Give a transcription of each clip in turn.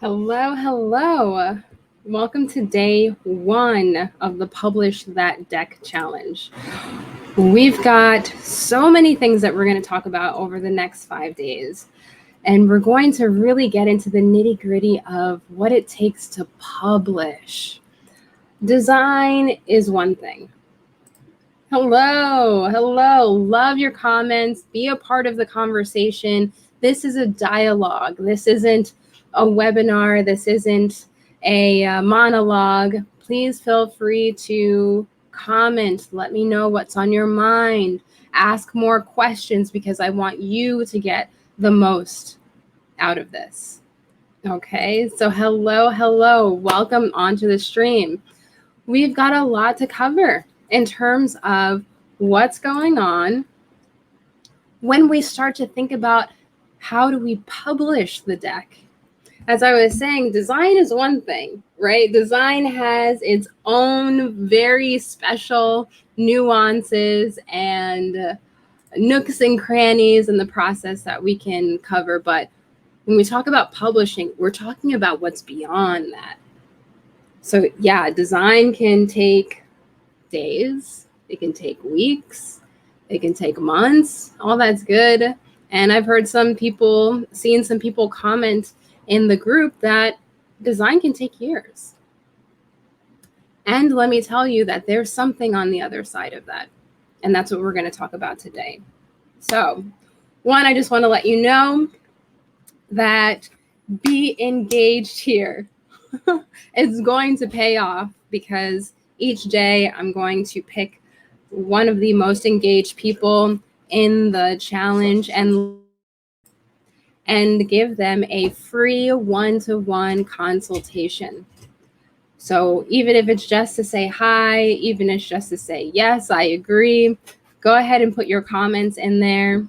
Hello, hello. Welcome to day one of the Publish That Deck Challenge. We've got so many things that we're going to talk about over the next 5 days. And we're going to really get into the nitty-gritty of what it takes to publish. Design is one thing. Hello. Love your comments. Be a part of the conversation. This is a dialogue. This isn't a webinar. This isn't a monologue. Please feel free to comment. Let me know what's on your mind. Ask more questions because I want you to get the most out of this. Okay, so hello. Welcome onto the stream. We've got a lot to cover in terms of what's going on when we start to think about how do we publish the deck. As I was saying, design is one thing, right? Design has its own very special nuances and nooks and crannies in the process that we can cover. But when we talk about publishing, we're talking about what's beyond that. So yeah, design can take days, it can take weeks, it can take months, all that's good. And I've heard seen some people comment in the group that design can take years. And let me tell you that there's something on the other side of that. And that's what we're going to talk about today. So, one, I just want to let you know that be engaged here. It's going to pay off because each day I'm going to pick one of the most engaged people in the challenge and give them a free one-to-one consultation. So even if it's just to say hi, even if it's just to say, yes, I agree, go ahead and put your comments in there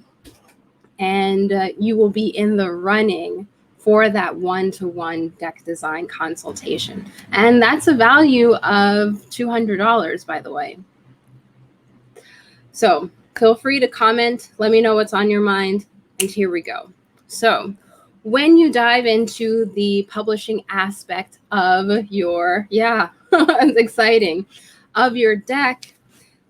and you will be in the running for that one-to-one deck design consultation. And that's a value of $200, by the way. So feel free to comment. Let me know what's on your mind. And here we go. So when you dive into the publishing aspect of your, it's exciting, of your deck,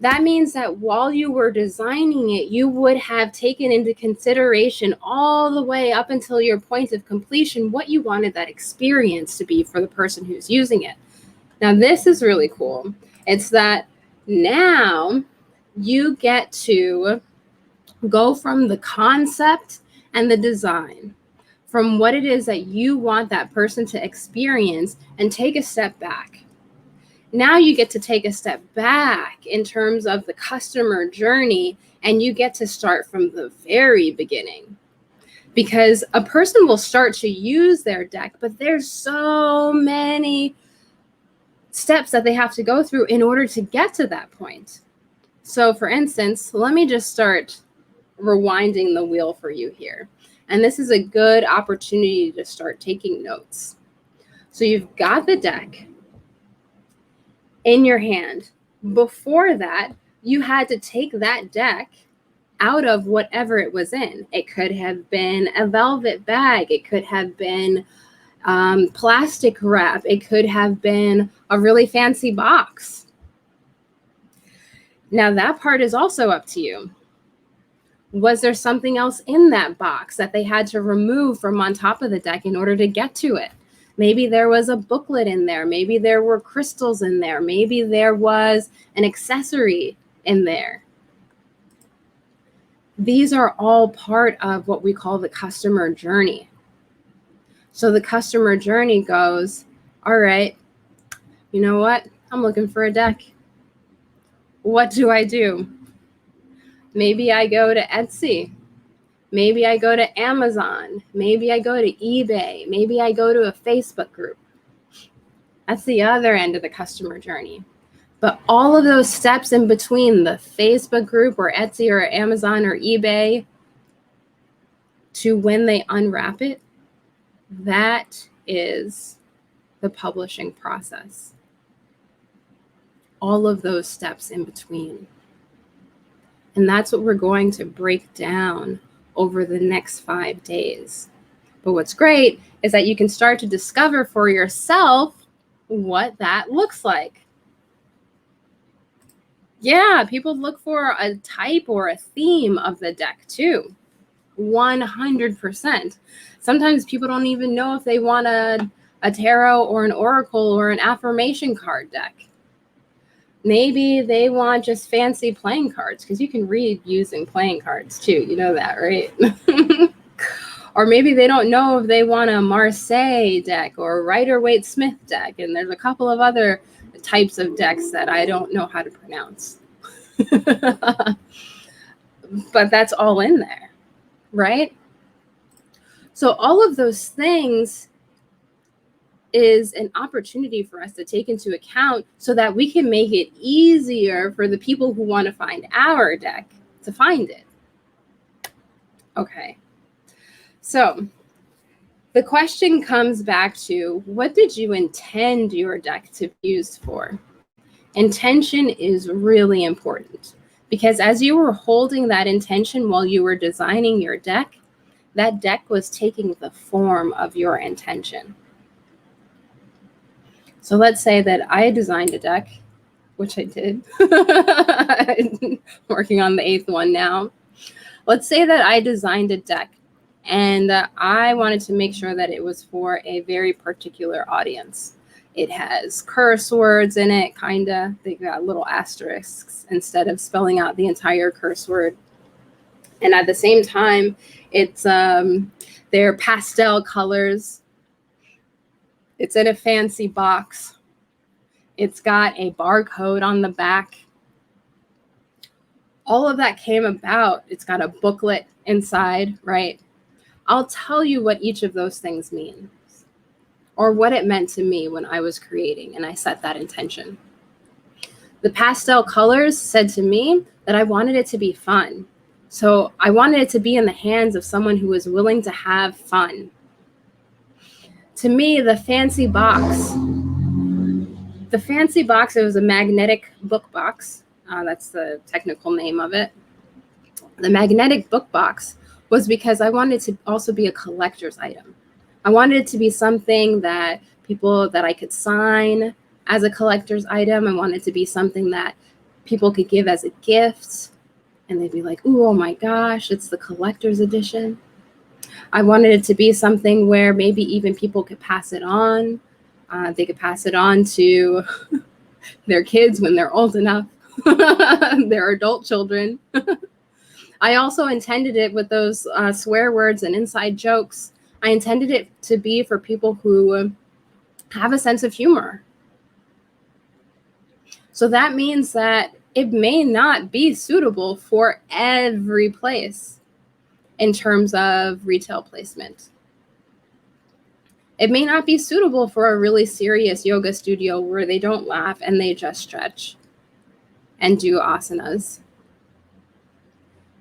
that means that while you were designing it, you would have taken into consideration all the way up until your point of completion what you wanted that experience to be for the person who's using it. Now, this is really cool. It's that now you get to go from the concept and the design, from what it is that you want that person to experience, and take a step back. Now you get to take a step back in terms of the customer journey, and you get to start from the very beginning. Because a person will start to use their deck, but there's so many steps that they have to go through in order to get to that point. So for instance, let me just start rewinding the wheel for you here. And this is a good opportunity to start taking notes. So you've got the deck in your hand. Before that, you had to take that deck out of whatever it was in. It could have been a velvet bag. It could have been plastic wrap. It could have been a really fancy box. Now that part is also up to you. Was there something else in that box that they had to remove from on top of the deck in order to get to it? Maybe there was a booklet in there. Maybe there were crystals in there. Maybe there was an accessory in there. These are all part of what we call the customer journey. So the customer journey goes, all right, you know what? I'm looking for a deck. What do I do? Maybe I go to Etsy. Maybe I go to Amazon. Maybe I go to eBay. Maybe I go to a Facebook group. That's the other end of the customer journey. But all of those steps in between the Facebook group or Etsy or Amazon or eBay to when they unwrap it, that is the publishing process. All of those steps in between. And that's what we're going to break down over the next 5 days. But what's great is that you can start to discover for yourself what that looks like. Yeah, people look for a type or a theme of the deck too. 100%. Sometimes people don't even know if they want a tarot or an oracle or an affirmation card deck. Maybe they want just fancy playing cards, because you can read using playing cards too. You know that, right? Or maybe they don't know if they want a Marseille deck or a Rider-Waite-Smith deck. And there's a couple of other types of decks that I don't know how to pronounce. But that's all in there, right? So all of those things is an opportunity for us to take into account so that we can make it easier for the people who want to find our deck to find it. Okay. So the question comes back to, what did you intend your deck to be used for? Intention is really important, because as you were holding that intention while you were designing your deck, that deck was taking the form of your intention. So let's say that I designed a deck, which I did. Working on the 8th one now. Let's say that I designed a deck and I wanted to make sure that it was for a very particular audience. It has curse words in it, kinda. They got little asterisks instead of spelling out the entire curse word. And at the same time, it's they're pastel colors. It's in a fancy box. It's got a barcode on the back. All of that came about. It's got a booklet inside, right? I'll tell you what each of those things mean, or what it meant to me when I was creating and I set that intention. The pastel colors said to me that I wanted it to be fun. So I wanted it to be in the hands of someone who was willing to have fun. To me, the fancy box, it was a magnetic book box. That's the technical name of it. The magnetic book box was because I wanted to also be a collector's item. I wanted it to be something that I could sign as a collector's item. I wanted it to be something that people could give as a gift, and they'd be like, "Ooh, oh my gosh, it's the collector's edition." I wanted it to be something where maybe even people could pass it on. They could pass it on to their kids when they're old enough, their adult children. I also intended it with those swear words and inside jokes. I intended it to be for people who have a sense of humor. So that means that it may not be suitable for every place in terms of retail placement. It may not be suitable for a really serious yoga studio where they don't laugh and they just stretch and do asanas.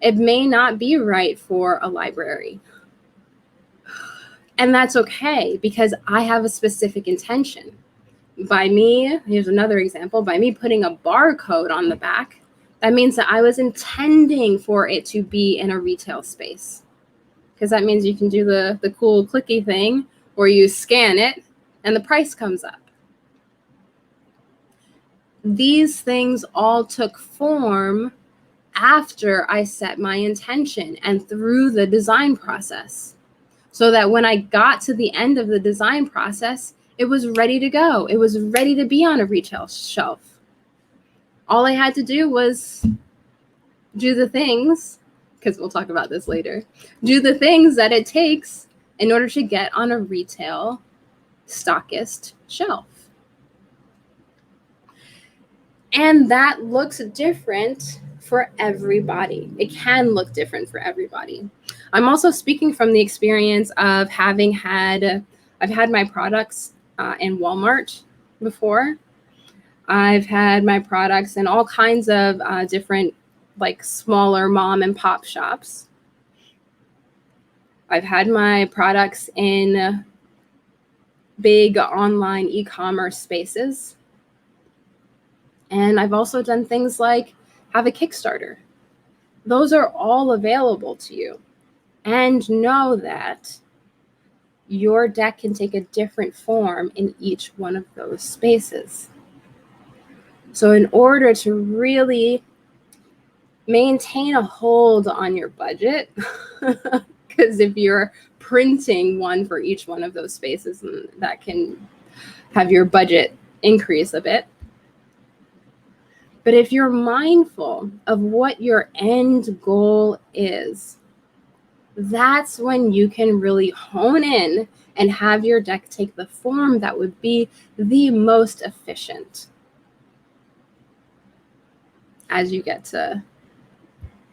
It may not be right for a library. And that's okay, because I have a specific intention. By me, here's another example, by me putting a barcode on the back, that means that I was intending for it to be in a retail space. Because that means you can do the cool clicky thing where you scan it and the price comes up. These things all took form after I set my intention and through the design process, so that when I got to the end of the design process, it was ready to go. It was ready to be on a retail shelf. All I had to do was do the things, because we'll talk about this later, do the things that it takes in order to get on a retail stockist shelf. And that looks different for everybody. It can look different for everybody. I'm also speaking from the experience of I've had my products in Walmart before. I've had my products in all kinds of different, like, smaller mom and pop shops. I've had my products in big online e-commerce spaces. And I've also done things like have a Kickstarter. Those are all available to you. And know that your deck can take a different form in each one of those spaces. So in order to really maintain a hold on your budget, because if you're printing one for each one of those spaces, that can have your budget increase a bit. But if you're mindful of what your end goal is, that's when you can really hone in and have your deck take the form that would be the most efficient as you get to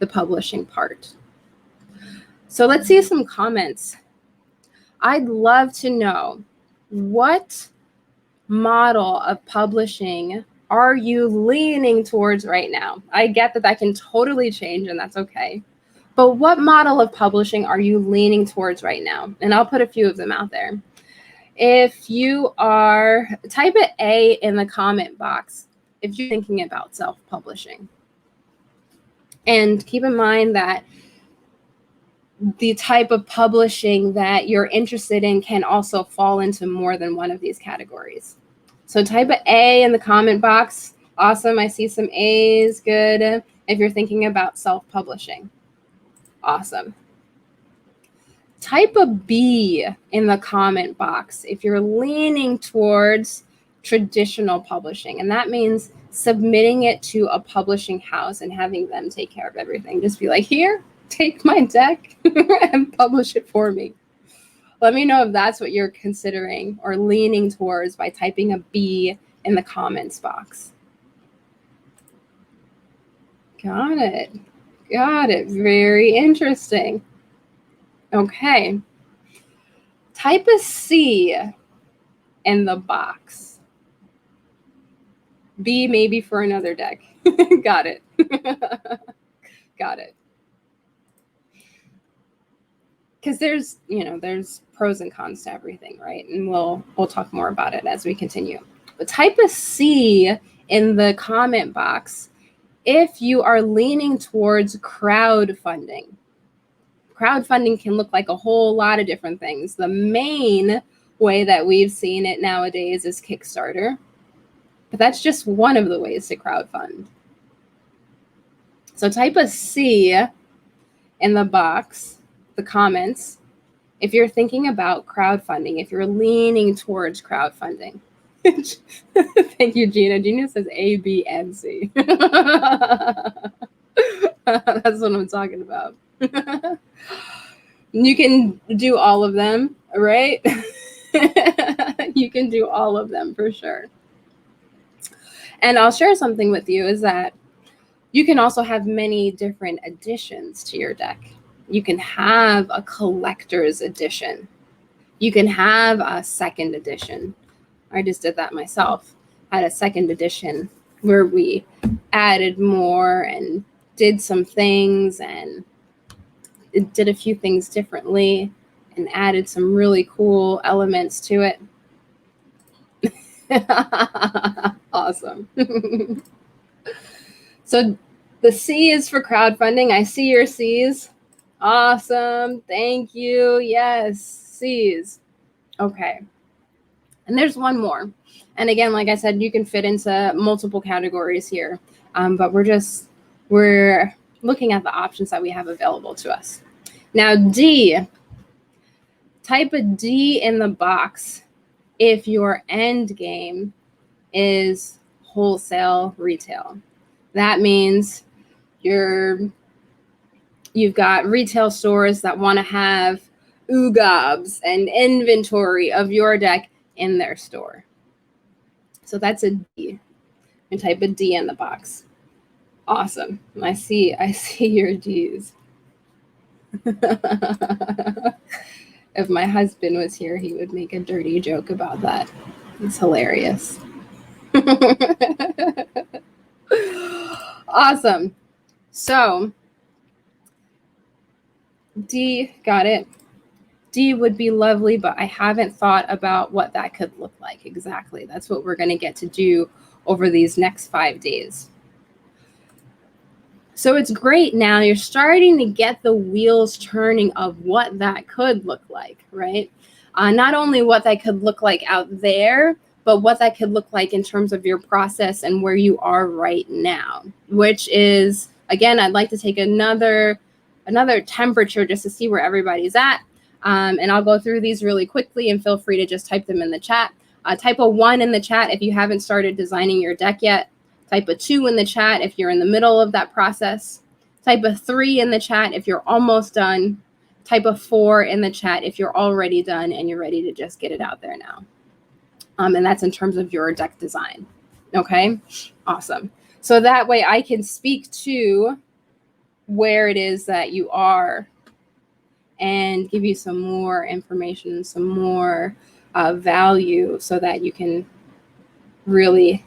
the publishing part. So let's see some comments. I'd love to know, what model of publishing are you leaning towards right now? I get that can totally change, and that's okay. But what model of publishing are you leaning towards right now? And I'll put a few of them out there. If you are, type an A in the comment box if you're thinking about self-publishing. And keep in mind that the type of publishing that you're interested in can also fall into more than one of these categories. So type an A in the comment box. Awesome, I see some A's, good. If you're thinking about self-publishing. Awesome. Type a B in the comment box if you're leaning towards traditional publishing. And that means submitting it to a publishing house and having them take care of everything. Just be like, here, take my deck and publish it for me. Let me know if that's what you're considering or leaning towards by typing a B in the comments box. Got it. Got it. Very interesting. Okay. Type a C in the box. B maybe for another deck. Got it. Got it. Because there's pros and cons to everything, right? And we'll talk more about it as we continue. But type a C in the comment box if you are leaning towards crowdfunding. Crowdfunding can look like a whole lot of different things. The main way that we've seen it nowadays is Kickstarter, but that's just one of the ways to crowdfund. So type a C in the box, the comments, if you're thinking about crowdfunding, if you're leaning towards crowdfunding. Thank you, Gina. Gina says A, B, and C. That's what I'm talking about. You can do all of them, right? You can do all of them for sure. And I'll share something with you is that you can also have many different additions to your deck. You can have a collector's edition. You can have a second edition. I just did that myself. I had a second edition where we added more and did some things and it did a few things differently and added some really cool elements to it. Awesome. So the C is for crowdfunding. I see your C's. Awesome. Thank you. Yes, C's. Okay. And there's one more. And again, like I said, you can fit into multiple categories here. But we're looking at the options that we have available to us. Now, D, type a D in the box if your end game is wholesale retail. That means you've got retail stores that want to have UGOBs and inventory of your deck in their store. So that's a D. And type a D in the box. Awesome. I see your D's. If my husband was here, he would make a dirty joke about that. It's hilarious. Awesome. So D, got it. D would be lovely, but I haven't thought about what that could look like exactly. That's what we're going to get to do over these next 5 days. So it's great now. You're starting to get the wheels turning of what that could look like, right? not only what that could look like out there, but what that could look like in terms of your process and where you are right now, which is, again, I'd like to take another temperature just to see where everybody's at. And I'll go through these really quickly, and feel free to just type them in the chat. Type a 1 in the chat if you haven't started designing your deck yet. Type a 2 in the chat if you're in the middle of that process. Type a 3 in the chat if you're almost done. Type a 4 in the chat if you're already done and you're ready to just get it out there now. And that's in terms of your deck design. Okay, awesome. So that way I can speak to where it is that you are and give you some more information, some more value, so that you can really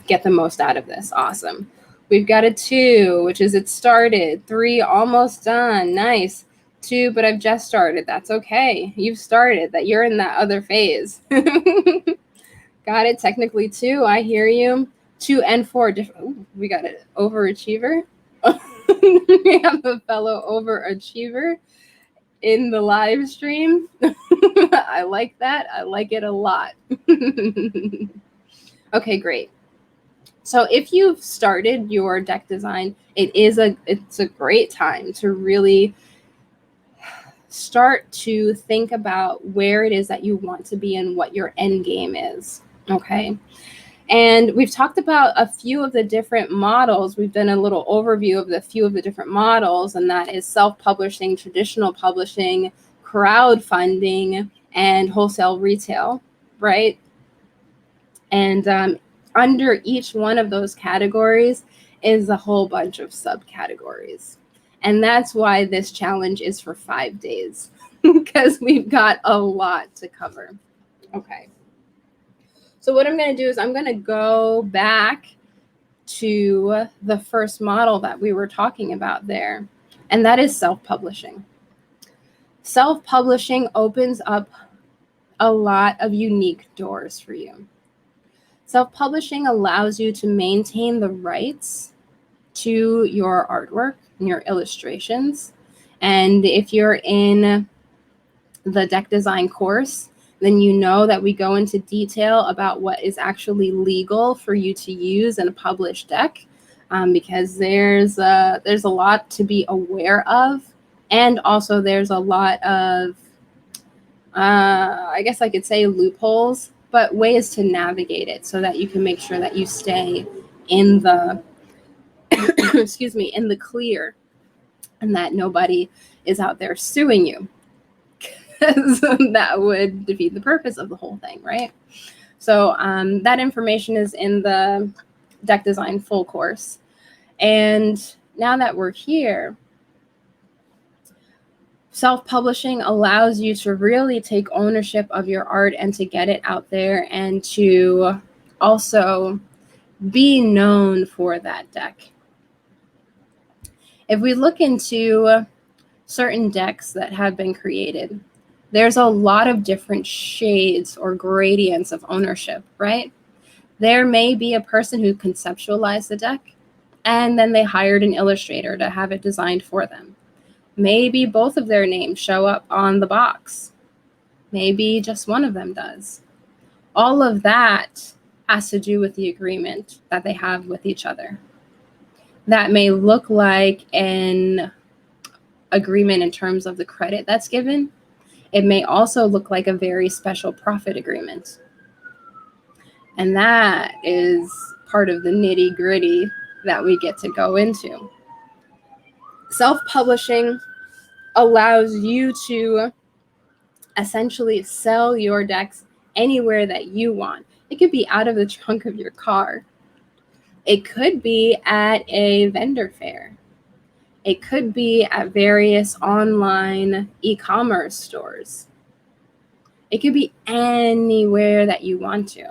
get the most out of this. Awesome. We've got a 2, which is it started. 3, almost done. Nice. 2, but I've just started. That's okay. You've started. That you're in that other phase. Got it. Technically 2. I hear you. 2 and 4. Ooh, we got an overachiever. We have a fellow overachiever in the live stream. I like that. I like it a lot. Okay, great. So if you've started your deck design, it's a great time to really start to think about where it is that you want to be and what your end game is. Okay. And we've talked about a few of the different models. We've done a little overview of the few of the different models, and that is self-publishing, traditional publishing, crowdfunding, and wholesale retail, right? And under each one of those categories is a whole bunch of subcategories. And that's why this challenge is for 5 days, because we've got a lot to cover. Okay. So what I'm going to do is I'm going to go back to the first model that we were talking about there, and that is self-publishing. Self-publishing opens up a lot of unique doors for you. Self-publishing allows you to maintain the rights to your artwork and your illustrations. And if you're in the deck design course, then you know that we go into detail about what is actually legal for you to use in a published deck, because there's a lot to be aware of, and also there's a lot of, I guess I could say loopholes, but ways to navigate it so that you can make sure that you stay in the, excuse me, in the clear, and that nobody is out there suing you. Because that would defeat the purpose of the whole thing, right? So that information is in the deck design full course. And now that we're here, self-publishing allows you to really take ownership of your art and to get it out there, and to also be known for that deck. If we look into certain decks that have been created, there's a lot of different shades or gradients of ownership, right? There may be a person who conceptualized the deck, and then they hired an illustrator to have it designed for them. Maybe both of their names show up on the box. Maybe just one of them does. All of that has to do with the agreement that they have with each other. That may look like an agreement in terms of the credit that's given. It may also look like a very special profit agreement. And that is part of the nitty-gritty that we get to go into. Self-publishing allows you to essentially sell your decks anywhere that you want. It could be out of the trunk of your car. It could be at a vendor fair. It could be at various online e-commerce stores. It could be anywhere that you want to.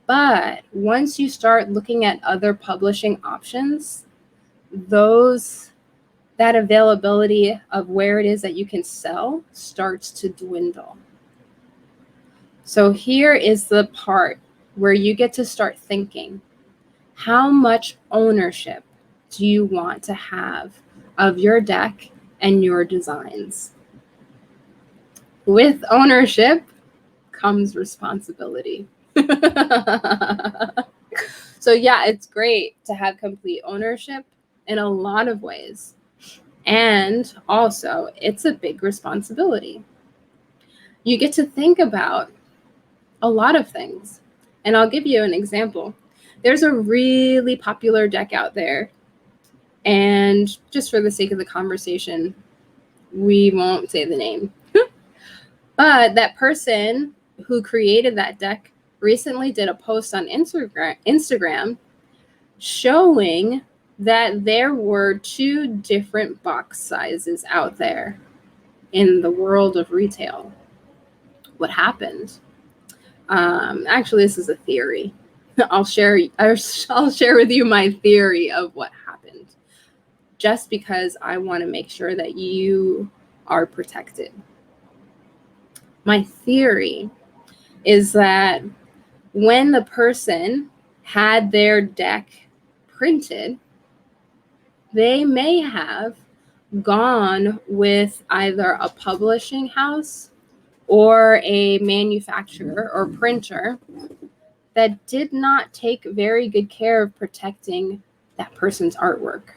But once you start looking at other publishing options, that availability of where it is that you can sell starts to dwindle. So here is the part where you get to start thinking, how much ownership do you want to have of your deck and your designs? With ownership comes responsibility. So yeah, it's great to have complete ownership in a lot of ways. And also, it's a big responsibility. You get to think about a lot of things. And I'll give you an example. There's a really popular deck out there. And just for the sake of the conversation, we won't say the name. But that person who created that deck recently did a post on Instagram showing that there were 2 different box sizes out there in the world of retail. What happened? Actually, this is a theory. I'll share with you my theory of what happened, just because I want to make sure that you are protected. My theory is that when the person had their deck printed, they may have gone with either a publishing house or a manufacturer or printer that did not take very good care of protecting that person's artwork.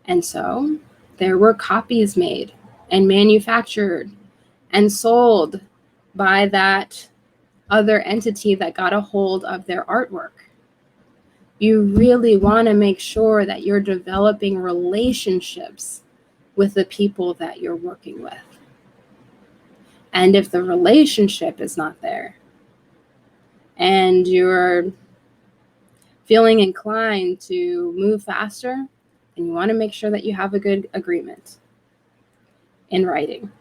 And so there were copies made and manufactured and sold by that other entity that got a hold of their artwork. You really want to make sure that you're developing relationships with the people that you're working with. And if the relationship is not there and you're feeling inclined to move faster, and you want to make sure that you have a good agreement in writing.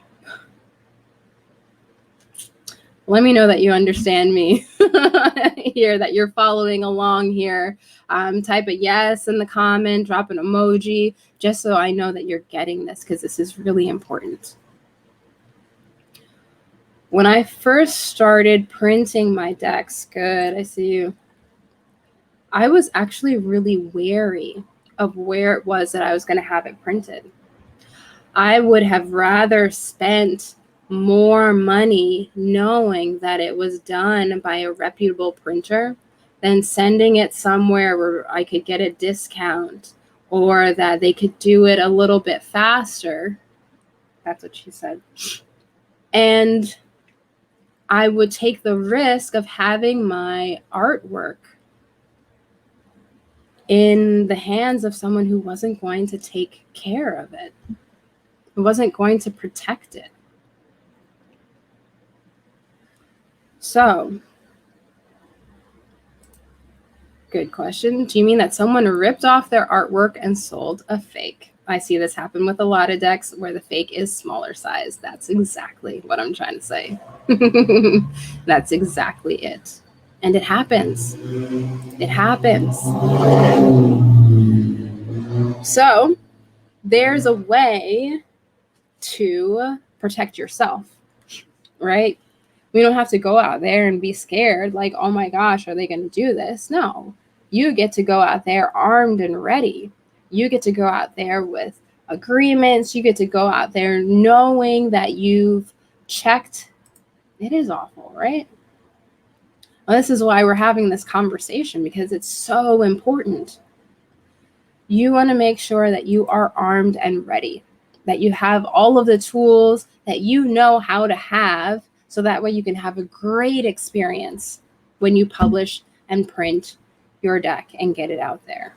Let me know that you understand me here, that you're following along here. Type a yes in the comment, drop an emoji, just so I know that you're getting this, because this is really important. When I first started printing my decks, good, I see you, I was actually really wary of where it was that I was going to have it printed. I would have rather spent more money knowing that it was done by a reputable printer than sending it somewhere where I could get a discount or that they could do it a little bit faster. That's what she said. And I would take the risk of having my artwork in the hands of someone who wasn't going to take care of it, who wasn't going to protect it. So, good question. Do you mean that someone ripped off their artwork and sold a fake? I see this happen with a lot of decks where the fake is smaller size. That's exactly what I'm trying to say. That's exactly it. And it happens. It happens. So there's a way to protect yourself, right? We don't have to go out there and be scared like, oh my gosh, are they going to do this? No, you get to go out there armed and ready. You get to go out there with agreements. You get to go out there knowing that you've checked. It is awful, right? Well, this is why we're having this conversation, because it's so important. You want to make sure that you are armed and ready, that you have all of the tools that you know how to have, so that way you can have a great experience when you publish and print your deck and get it out there.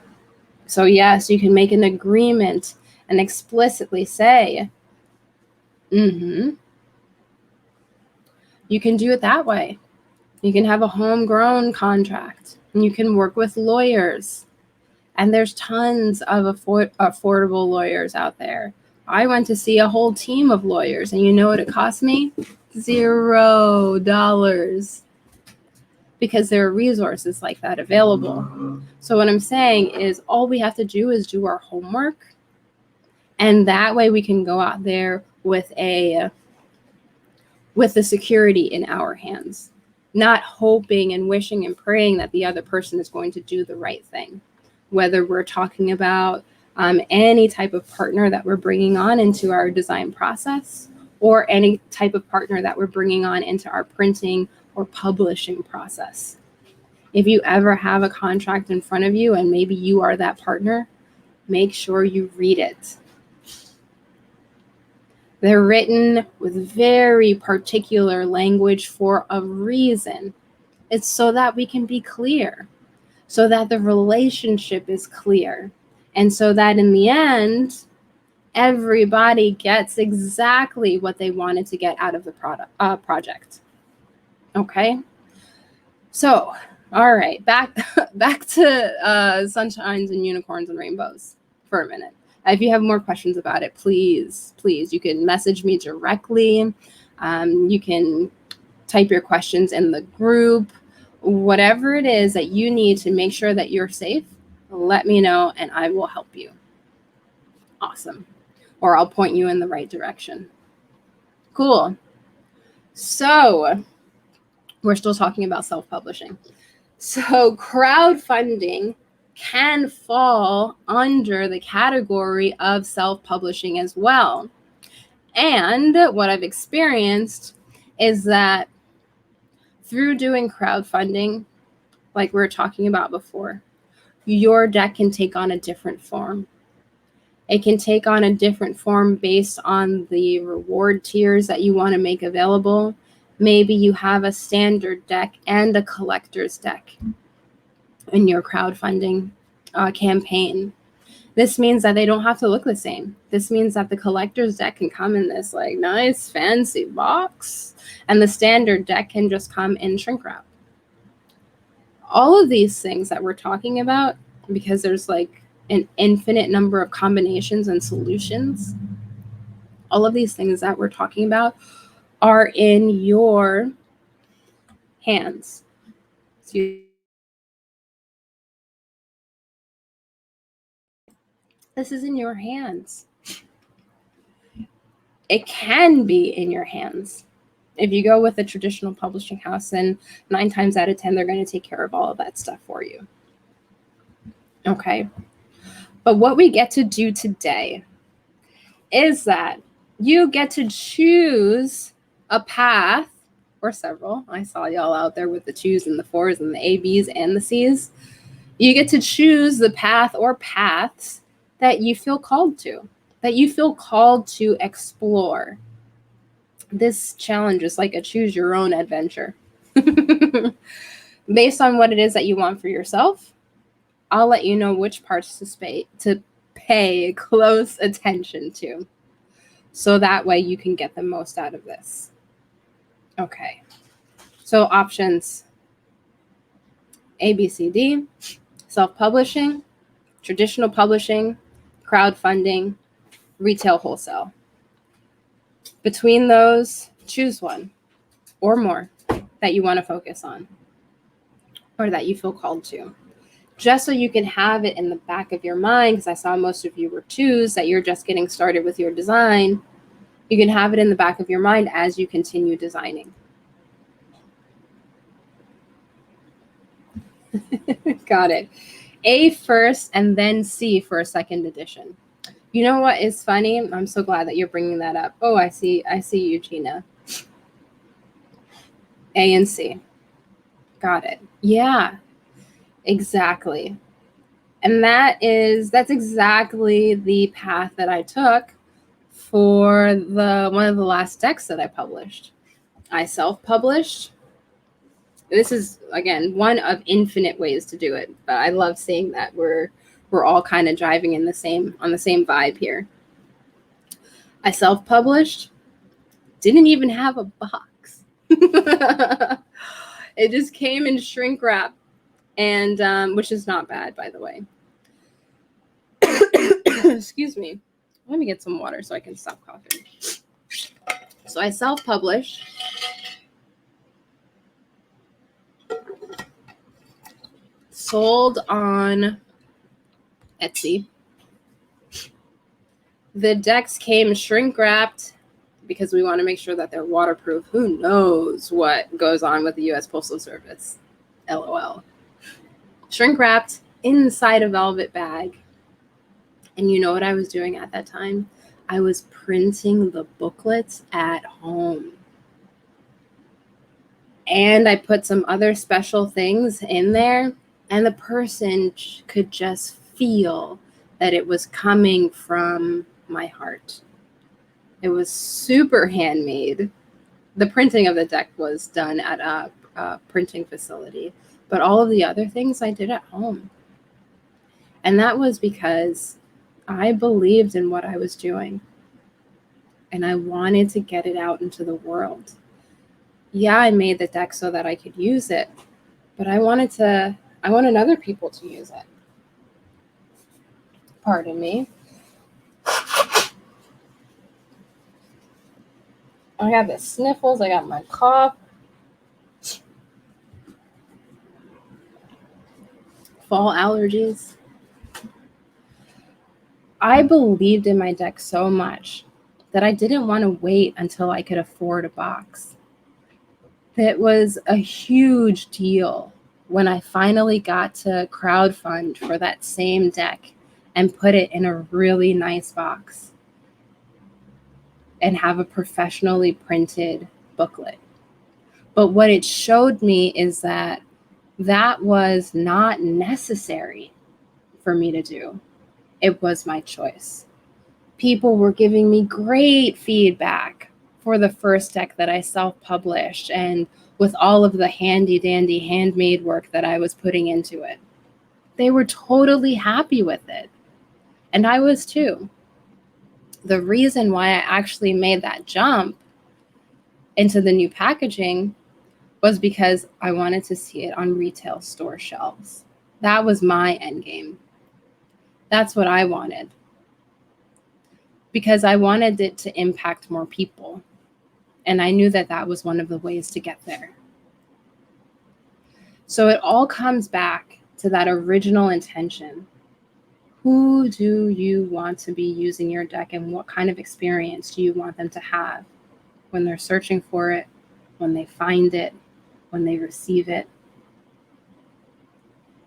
So yes, you can make an agreement and explicitly say, you can do it that way. You can have a homegrown contract, and you can work with lawyers. And there's tons of affordable lawyers out there. I went to see a whole team of lawyers, and you know what it cost me? $0. Because there are resources like that available. So what I'm saying is, all we have to do is do our homework. And that way we can go out there with the security in our hands, not hoping and wishing and praying that the other person is going to do the right thing. Whether we're talking about any type of partner that we're bringing on into our design process, or any type of partner that we're bringing on into our printing or publishing process. If you ever have a contract in front of you and maybe you are that partner, make sure you read it. They're written with very particular language for a reason. It's so that we can be clear, so that the relationship is clear, and so that in the end, everybody gets exactly what they wanted to get out of the project. Okay? So, all right, back to sunshines and unicorns and rainbows for a minute. If you have more questions about it, please, you can message me directly. You can type your questions in the group. Whatever it is that you need to make sure that you're safe, let me know and I will help you. Awesome. Or I'll point you in the right direction. Cool. So we're still talking about self-publishing. So crowdfunding can fall under the category of self-publishing as well. And what I've experienced is that through doing crowdfunding, like we were talking about before, your deck can take on a different form. It can take on a different form based on the reward tiers that you want to make available. Maybe you have a standard deck and a collector's deck in your crowdfunding campaign. This means that they don't have to look the same. This means that the collector's deck can come in this like nice fancy box, and the standard deck can just come in shrink wrap. All of these things that we're talking about, because there's like an infinite number of combinations and solutions, all of these things that we're talking about are in your hands. This is in your hands. It can be in your hands. If you go with a traditional publishing house, then 9 times out of 10, they're going to take care of all of that stuff for you. Okay. But what we get to do today is that you get to choose a path or several. I saw y'all out there with the 2s and the 4s and the A, Bs and the Cs. You get to choose the path or paths that you feel called to, explore. This challenge is like a choose your own adventure. Based on what it is that you want for yourself, I'll let you know which parts to pay close attention to. So that way you can get the most out of this. Okay. So options A, B, C, D, self-publishing, traditional publishing, crowdfunding, retail wholesale. Between those, choose one or more that you want to focus on or that you feel called to. Just so you can have it in the back of your mind, because I saw most of you were 2s, that you're just getting started with your design. You can have it in the back of your mind as you continue designing. Got it. A first and then C for a second edition. You know what is funny? I'm so glad that you're bringing that up. Oh, I see you, Gina. A and C. Got it. Yeah, exactly. And that's exactly the path that I took for one of the last decks that I published. I self-published. This is, again, one of infinite ways to do it, but I love seeing that we're all kind of driving on the same vibe here. I self-published, didn't even have a box. It just came in shrink wrap, and which is not bad, by the way. Excuse me. Let me get some water so I can stop coughing. So I self-published. Sold on Etsy. The decks came shrink wrapped because we want to make sure that they're waterproof. Who knows what goes on with the U.S. Postal Service? LOL. Shrink wrapped inside a velvet bag. And you know what I was doing at that time? I was printing the booklets at home. And I put some other special things in there, and the person could just feel that it was coming from my heart. It was super handmade. The printing of the deck was done at a printing facility, but all of the other things I did at home. And that was because I believed in what I was doing, and I wanted to get it out into the world. Yeah, I made the deck so that I could use it, but I wanted other people to use it. Pardon me. I got the sniffles, I got my cough. Fall allergies. I believed in my deck so much that I didn't want to wait until I could afford a box. That was a huge deal when I finally got to crowdfund for that same deck and put it in a really nice box and have a professionally printed booklet. But what it showed me is that was not necessary for me to do. It was my choice. People were giving me great feedback for the first deck that I self-published, and with all of the handy dandy handmade work that I was putting into it. They were totally happy with it. And I was too. The reason why I actually made that jump into the new packaging was because I wanted to see it on retail store shelves. That was my end game. That's what I wanted. Because I wanted it to impact more people. And I knew that that was one of the ways to get there. So it all comes back to that original intention. Who do you want to be using your deck, and what kind of experience do you want them to have when they're searching for it, when they find it, when they receive it?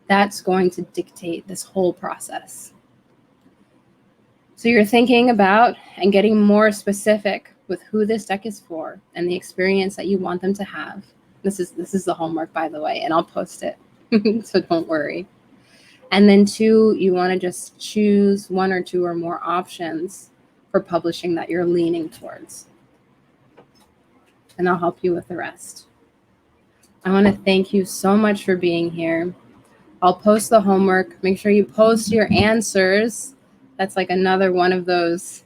That's going to dictate this whole process. So you're thinking about and getting more specific with who this deck is for and the experience that you want them to have. This is the homework, by the way, and I'll post it, so don't worry. And then 2, you want to just choose 1 or 2 or more options for publishing that you're leaning towards. And I'll help you with the rest. I want to thank you so much for being here. I'll post the homework. Make sure you post your answers. That's like another one of those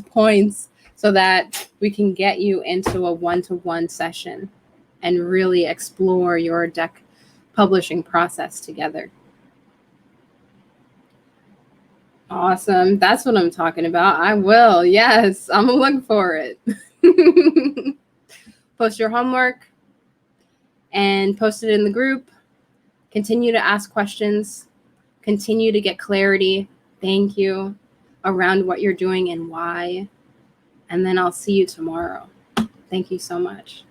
points, so that we can get you into a one-to-one session and really explore your deck publishing process together. Awesome. That's what I'm talking about. I will. Yes, I'm gonna look for it. Post your homework and post it in the group. Continue to ask questions. Continue to get clarity. Thank you around what you're doing and why. And then I'll see you tomorrow. Thank you so much.